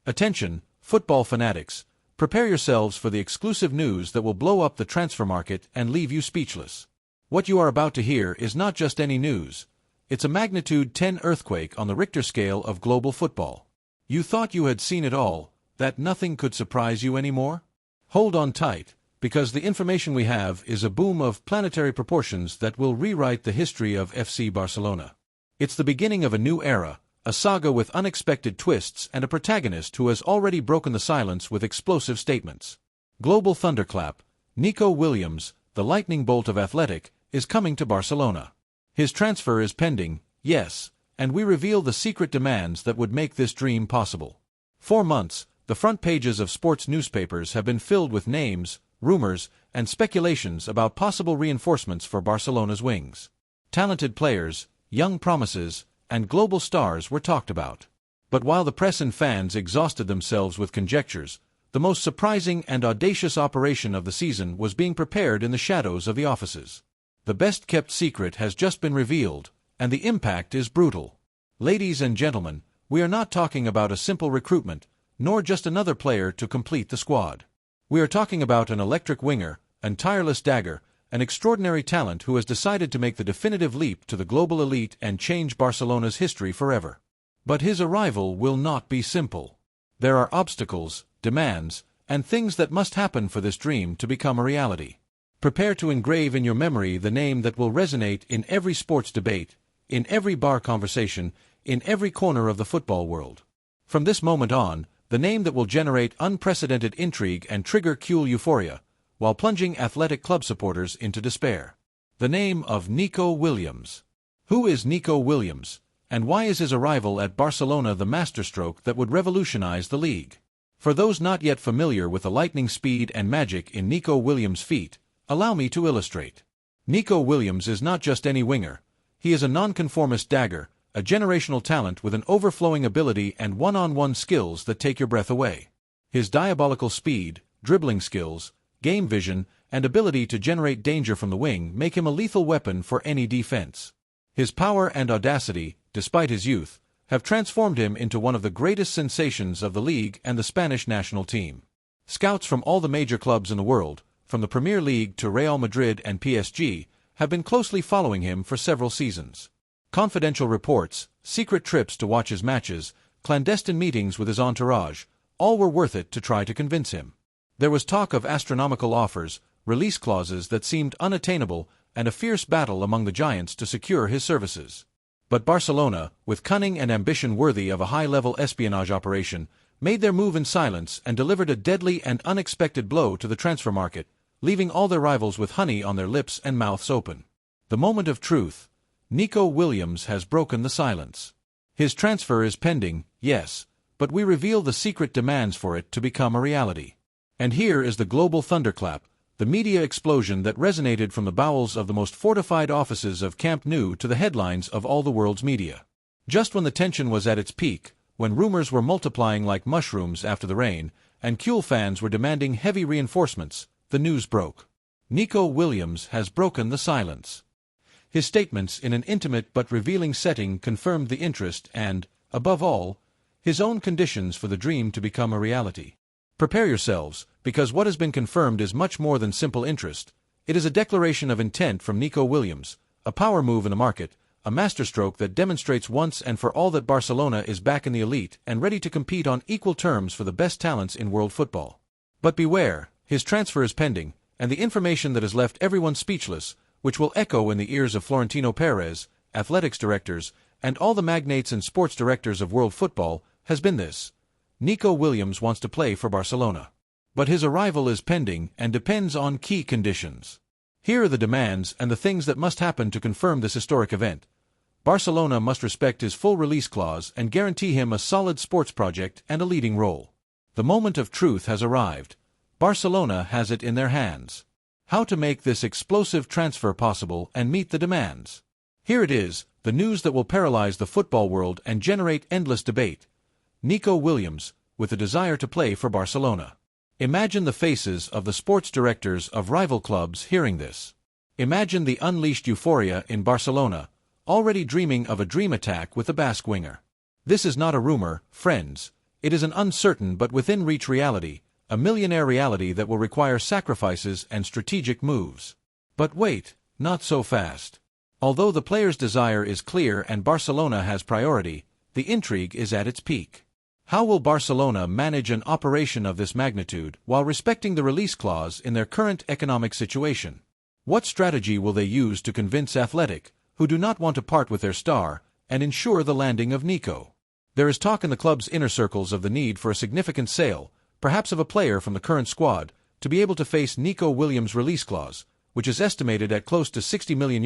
Attention, football fanatics, prepare yourselves for the exclusive news that will blow up the transfer market and leave you speechless. What you are about to hear is not just any news. It's a magnitude 10 earthquake on the Richter scale of global football. You thought you had seen it all, that nothing could surprise you anymore? Hold on tight, because the information we have is a boom of planetary proportions that will rewrite the history of FC Barcelona. It's the beginning of a new era, a saga with unexpected twists and a protagonist who has already broken the silence with explosive statements. Global thunderclap, Nico Williams, the lightning bolt of Athletic, is coming to Barcelona. His transfer is pending, yes, and we reveal the secret demands that would make this dream possible. For months, the front pages of sports newspapers have been filled with names, rumors, and speculations about possible reinforcements for Barcelona's wings. Talented players, young promises, and global stars were talked about. But while the press and fans exhausted themselves with conjectures, the most surprising and audacious operation of the season was being prepared in the shadows of the offices. The best-kept secret has just been revealed, and the impact is brutal. Ladies and gentlemen, we are not talking about a simple recruitment, nor just another player to complete the squad. We are talking about an electric winger, an tireless dagger, an extraordinary talent who has decided to make the definitive leap to the global elite and change Barcelona's history forever. But his arrival will not be simple. There are obstacles, demands, and things that must happen for this dream to become a reality. Prepare to engrave in your memory the name that will resonate in every sports debate, in every bar conversation, in every corner of the football world. From this moment on, the name that will generate unprecedented intrigue and trigger cool euphoria, while plunging Athletic club supporters into despair. The name of Nico Williams. Who is Nico Williams, and why is his arrival at Barcelona the masterstroke that would revolutionize the league? For those not yet familiar with the lightning speed and magic in Nico Williams' feet, allow me to illustrate. Nico Williams is not just any winger. He is a nonconformist dagger, a generational talent with an overflowing ability and one-on-one skills that take your breath away. His diabolical speed, dribbling skills, game vision, and ability to generate danger from the wing make him a lethal weapon for any defense. His power and audacity, despite his youth, have transformed him into one of the greatest sensations of the league and the Spanish national team. Scouts from all the major clubs in the world, from the Premier League to Real Madrid and PSG, have been closely following him for several seasons. Confidential reports, secret trips to watch his matches, clandestine meetings with his entourage, all were worth it to try to convince him. There was talk of astronomical offers, release clauses that seemed unattainable, and a fierce battle among the giants to secure his services. But Barcelona, with cunning and ambition worthy of a high-level espionage operation, made their move in silence and delivered a deadly and unexpected blow to the transfer market, leaving all their rivals with honey on their lips and mouths open. The moment of truth. Nico Williams has broken the silence. His transfer is pending, yes, but we reveal the secret demands for it to become a reality. And here is the global thunderclap, the media explosion that resonated from the bowels of the most fortified offices of Camp Nou to the headlines of all the world's media. Just when the tension was at its peak, when rumors were multiplying like mushrooms after the rain, and Culé fans were demanding heavy reinforcements, the news broke. Nico Williams has broken the silence. His statements in an intimate but revealing setting confirmed the interest and, above all, his own conditions for the dream to become a reality. Prepare yourselves, because what has been confirmed is much more than simple interest. It is a declaration of intent from Nico Williams, a power move in the market, a masterstroke that demonstrates once and for all that Barcelona is back in the elite and ready to compete on equal terms for the best talents in world football. But beware, his transfer is pending, and the information that has left everyone speechless, which will echo in the ears of Florentino Perez, athletics directors, and all the magnates and sports directors of world football, has been this. Nico Williams wants to play for Barcelona. But his arrival is pending and depends on key conditions. Here are the demands and the things that must happen to confirm this historic event. Barcelona must respect his full release clause and guarantee him a solid sports project and a leading role. The moment of truth has arrived. Barcelona has it in their hands. How to make this explosive transfer possible and meet the demands. Here it is, the news that will paralyze the football world and generate endless debate. Nico Williams, with a desire to play for Barcelona. Imagine the faces of the sports directors of rival clubs hearing this. Imagine the unleashed euphoria in Barcelona, already dreaming of a dream attack with the Basque winger. This is not a rumor, friends. It is an uncertain but within-reach reality, a millionaire reality that will require sacrifices and strategic moves. But wait, not so fast. Although the player's desire is clear and Barcelona has priority, the intrigue is at its peak. How will Barcelona manage an operation of this magnitude while respecting the release clause in their current economic situation? What strategy will they use to convince Athletic, who do not want to part with their star, and ensure the landing of Nico? There is talk in the club's inner circles of the need for a significant sale, perhaps of a player from the current squad, to be able to face Nico Williams' release clause, which is estimated at close to €60 million,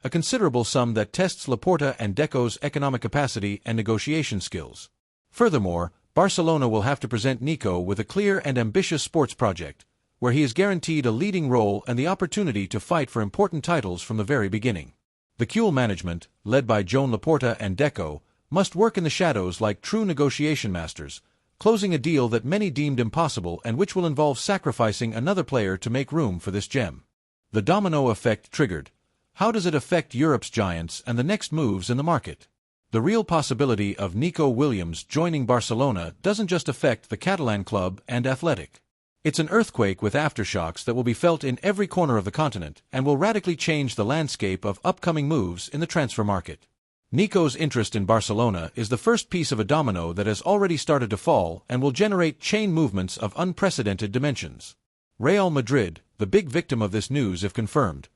a considerable sum that tests Laporta and Deco's economic capacity and negotiation skills. Furthermore, Barcelona will have to present Nico with a clear and ambitious sports project, where he is guaranteed a leading role and the opportunity to fight for important titles from the very beginning. The Culé management, led by Joan Laporta and Deco, must work in the shadows like true negotiation masters, closing a deal that many deemed impossible and which will involve sacrificing another player to make room for this gem. The domino effect triggered. How does it affect Europe's giants and the next moves in the market? The real possibility of Nico Williams joining Barcelona doesn't just affect the Catalan club and Athletic. It's an earthquake with aftershocks that will be felt in every corner of the continent and will radically change the landscape of upcoming moves in the transfer market. Nico's interest in Barcelona is the first piece of a domino that has already started to fall and will generate chain movements of unprecedented dimensions. Real Madrid, the big victim of this news if confirmed.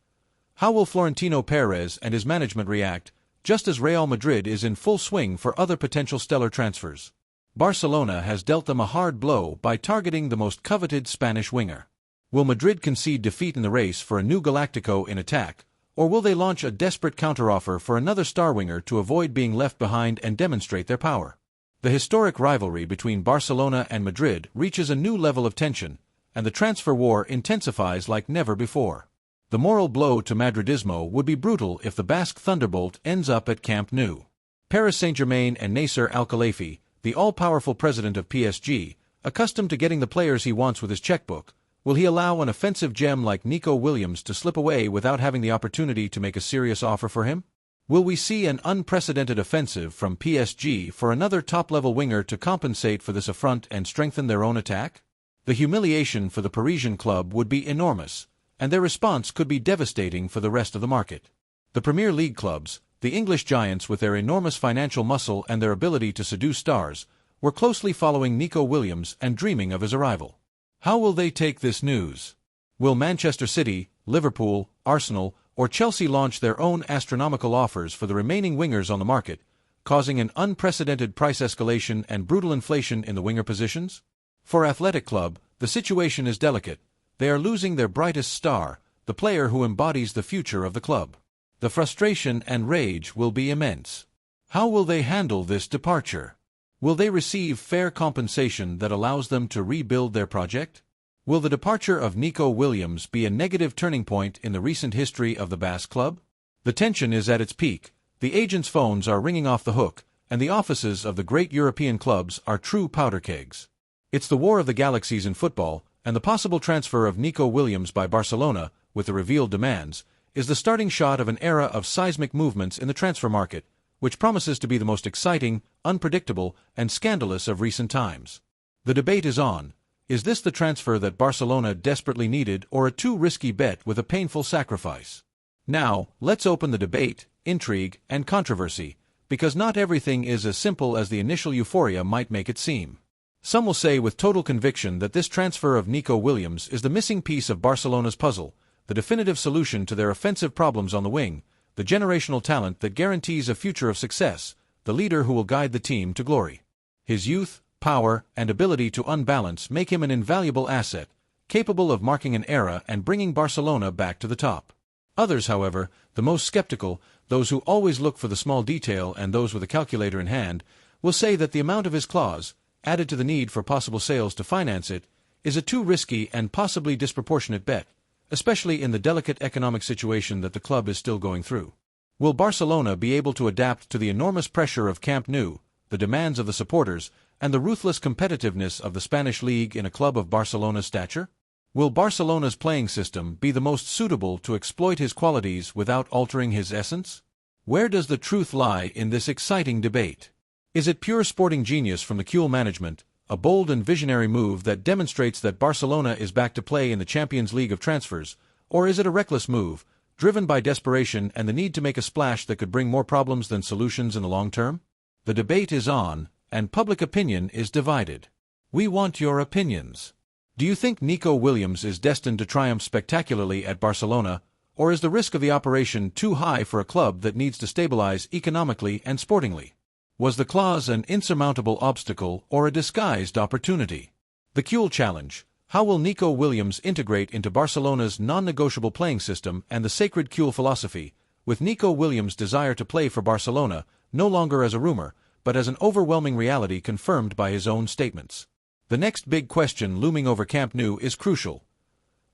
How will Florentino Perez and his management react, just as Real Madrid is in full swing for other potential stellar transfers? Barcelona has dealt them a hard blow by targeting the most coveted Spanish winger. Will Madrid concede defeat in the race for a new Galactico in attack, or will they launch a desperate counteroffer for another star winger to avoid being left behind and demonstrate their power? The historic rivalry between Barcelona and Madrid reaches a new level of tension, and the transfer war intensifies like never before. The moral blow to Madridismo would be brutal if the Basque Thunderbolt ends up at Camp Nou. Paris Saint-Germain and Nasser Al-Khelaifi, the all-powerful president of PSG, accustomed to getting the players he wants with his checkbook, will he allow an offensive gem like Nico Williams to slip away without having the opportunity to make a serious offer for him? Will we see an unprecedented offensive from PSG for another top-level winger to compensate for this affront and strengthen their own attack? The humiliation for the Parisian club would be enormous, and their response could be devastating for the rest of the market. The Premier League clubs, the English giants with their enormous financial muscle and their ability to seduce stars, were closely following Nico Williams and dreaming of his arrival. How will they take this news? Will Manchester City, Liverpool, Arsenal, or Chelsea launch their own astronomical offers for the remaining wingers on the market, causing an unprecedented price escalation and brutal inflation in the winger positions? For Athletic Club, the situation is delicate. They are losing their brightest star, the player who embodies the future of the club. The frustration and rage will be immense. How will they handle this departure? Will they receive fair compensation that allows them to rebuild their project? Will the departure of Nico Williams be a negative turning point in the recent history of the Basque club? The tension is at its peak, the agents' phones are ringing off the hook, and the offices of the great European clubs are true powder kegs. It's the war of the galaxies in football, and the possible transfer of Nico Williams by Barcelona, with the revealed demands, is the starting shot of an era of seismic movements in the transfer market, which promises to be the most exciting, unpredictable, and scandalous of recent times. The debate is on. Is this the transfer that Barcelona desperately needed, or a too risky bet with a painful sacrifice? Now, let's open the debate, intrigue, and controversy, because not everything is as simple as the initial euphoria might make it seem. Some will say with total conviction that this transfer of Nico Williams is the missing piece of Barcelona's puzzle, the definitive solution to their offensive problems on the wing, the generational talent that guarantees a future of success, the leader who will guide the team to glory. His youth, power, and ability to unbalance make him an invaluable asset, capable of marking an era and bringing Barcelona back to the top. Others, however, the most skeptical, those who always look for the small detail and those with a calculator in hand, will say that the amount of his clause, added to the need for possible sales to finance it, is a too risky and possibly disproportionate bet, especially in the delicate economic situation that the club is still going through. Will Barcelona be able to adapt to the enormous pressure of Camp Nou, the demands of the supporters, and the ruthless competitiveness of the Spanish league in a club of Barcelona's stature? Will Barcelona's playing system be the most suitable to exploit his qualities without altering his essence? Where does the truth lie in this exciting debate? Is it pure sporting genius from the Culé management, a bold and visionary move that demonstrates that Barcelona is back to play in the Champions League of transfers, or is it a reckless move, driven by desperation and the need to make a splash that could bring more problems than solutions in the long term? The debate is on, and public opinion is divided. We want your opinions. Do you think Nico Williams is destined to triumph spectacularly at Barcelona, or is the risk of the operation too high for a club that needs to stabilize economically and sportingly? Was the clause an insurmountable obstacle or a disguised opportunity? The Culé challenge: how will Nico Williams integrate into Barcelona's non-negotiable playing system and the sacred Culé philosophy, with Nico Williams' desire to play for Barcelona no longer as a rumor, but as an overwhelming reality confirmed by his own statements? The next big question looming over Camp Nou is crucial.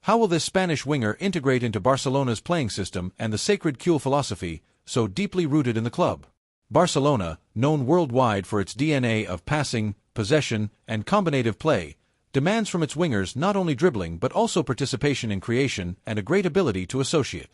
How will this Spanish winger integrate into Barcelona's playing system and the sacred Culé philosophy, so deeply rooted in the club? Barcelona, known worldwide for its DNA of passing, possession, and combinative play, demands from its wingers not only dribbling but also participation in creation and a great ability to associate.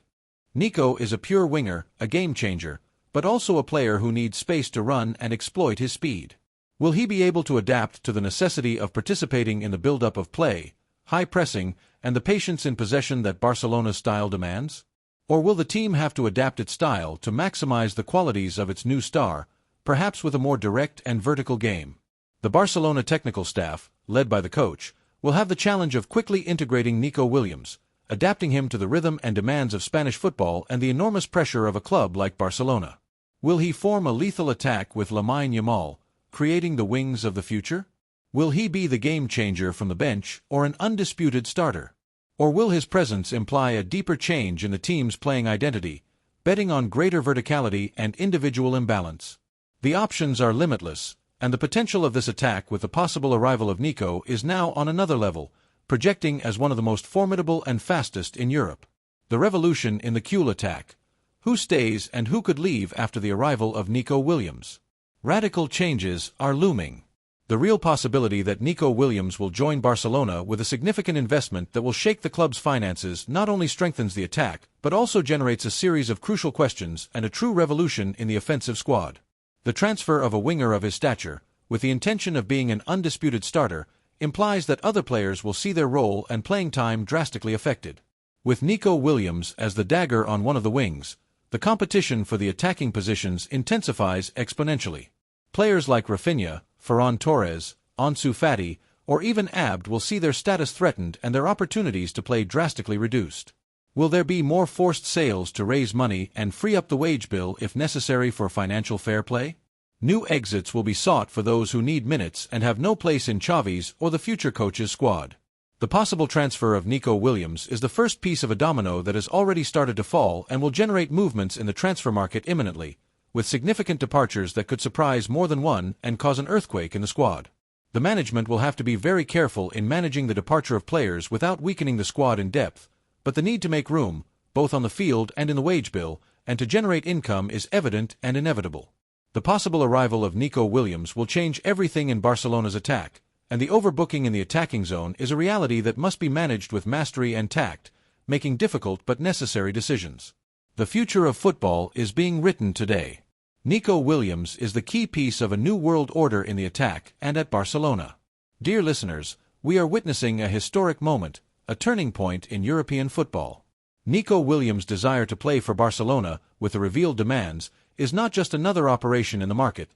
Nico is a pure winger, a game-changer, but also a player who needs space to run and exploit his speed. Will he be able to adapt to the necessity of participating in the build-up of play, high pressing, and the patience in possession that Barcelona's style demands? Or will the team have to adapt its style to maximize the qualities of its new star, perhaps with a more direct and vertical game? The Barcelona technical staff, led by the coach, will have the challenge of quickly integrating Nico Williams, adapting him to the rhythm and demands of Spanish football and the enormous pressure of a club like Barcelona. Will he form a lethal attack with LAMINE YAMAL, creating the wings of the future? Will he be the game-changer from the bench or an undisputed starter? Or will his presence imply a deeper change in the team's playing identity, betting on greater verticality and individual imbalance? The options are limitless, and the potential of this attack with the possible arrival of Nico is now on another level, projecting as one of the most formidable and fastest in Europe. The revolution in the Culé attack: who stays and who could leave after the arrival of Nico Williams? Radical changes are looming. The real possibility that Nico Williams will join Barcelona with a significant investment that will shake the club's finances not only strengthens the attack, but also generates a series of crucial questions and a true revolution in the offensive squad. The transfer of a winger of his stature, with the intention of being an undisputed starter, implies that other players will see their role and playing time drastically affected. With Nico Williams as the dagger on one of the wings, the competition for the attacking positions intensifies exponentially. Players like Rafinha, Ferran Torres, Ansu Fati, or even Abd will see their status threatened and their opportunities to play drastically reduced. Will there be more forced sales to raise money and free up the wage bill if necessary for financial fair play? New exits will be sought for those who need minutes and have no place in Xavi's or the future coach's squad. The possible transfer of Nico Williams is the first piece of a domino that has already started to fall and will generate movements in the transfer market imminently, with significant departures that could surprise more than one and cause an earthquake in the squad. The management will have to be very careful in managing the departure of players without weakening the squad in depth, but the need to make room, both on the field and in the wage bill, and to generate income is evident and inevitable. The possible arrival of Nico Williams will change everything in Barcelona's attack, and the overbooking in the attacking zone is a reality that must be managed with mastery and tact, making difficult but necessary decisions. The future of football is being written today. Nico Williams is the key piece of a new world order in the attack and at Barcelona. Dear listeners, we are witnessing a historic moment, a turning point in European football. Nico Williams' desire to play for Barcelona, with the revealed demands, is not just another operation in the market.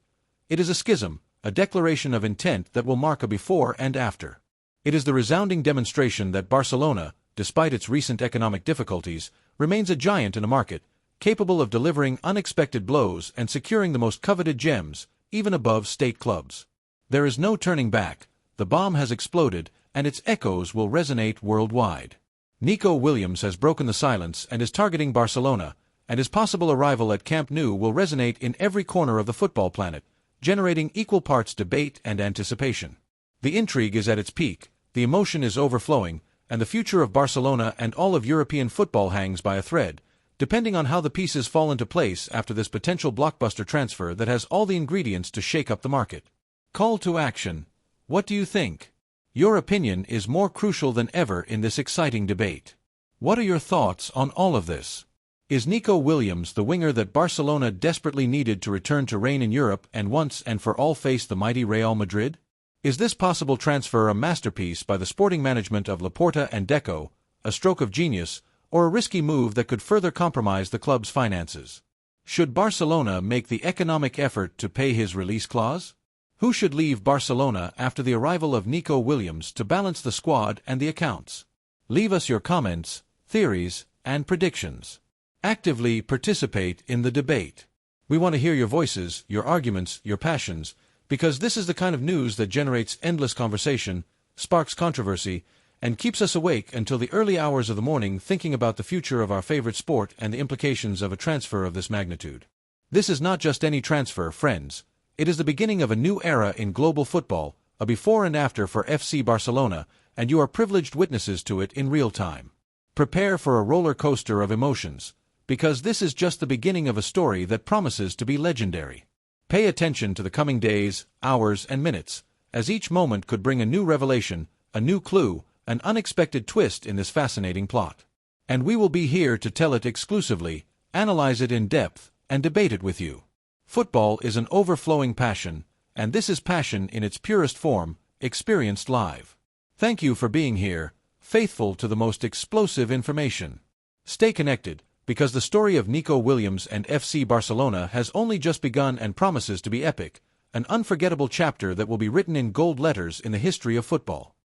It is a schism, a declaration of intent that will mark a before and after. It is the resounding demonstration that Barcelona, despite its recent economic difficulties, remains a giant in a market, capable of delivering unexpected blows and securing the most coveted gems, even above state clubs. There is no turning back. The bomb has exploded, and its echoes will resonate worldwide. Nico Williams has broken the silence and is targeting Barcelona, and his possible arrival at Camp Nou will resonate in every corner of the football planet, generating equal parts debate and anticipation. The intrigue is at its peak, the emotion is overflowing, and the future of Barcelona and all of European football hangs by a thread, depending on how the pieces fall into place after this potential blockbuster transfer that has all the ingredients to shake up the market. Call to action. What do you think? Your opinion is more crucial than ever in this exciting debate. What are your thoughts on all of this? Is Nico Williams the winger that Barcelona desperately needed to return to reign in Europe and once and for all face the mighty Real Madrid? Is this possible transfer a masterpiece by the sporting management of Laporta and Deco, a stroke of genius, or a risky move that could further compromise the club's finances? Should Barcelona make the economic effort to pay his release clause? Who should leave Barcelona after the arrival of Nico Williams to balance the squad and the accounts? Leave us your comments, theories, and predictions. Actively participate in the debate. We want to hear your voices, your arguments, your passions, because this is the kind of news that generates endless conversation, sparks controversy, and keeps us awake until the early hours of the morning thinking about the future of our favorite sport and the implications of a transfer of this magnitude. This is not just any transfer, friends. It is the beginning of a new era in global football, a before and after for FC Barcelona, and you are privileged witnesses to it in real time. Prepare for a roller coaster of emotions, because this is just the beginning of a story that promises to be legendary. Pay attention to the coming days, hours, and minutes, as each moment could bring a new revelation, a new clue, an unexpected twist in this fascinating plot. And we will be here to tell it exclusively, analyze it in depth, and debate it with you. Football is an overflowing passion, and this is passion in its purest form, experienced live. Thank you for being here, faithful to the most explosive information. Stay connected, because the story of Nico Williams and FC Barcelona has only just begun and promises to be epic, an unforgettable chapter that will be written in gold letters in the history of football.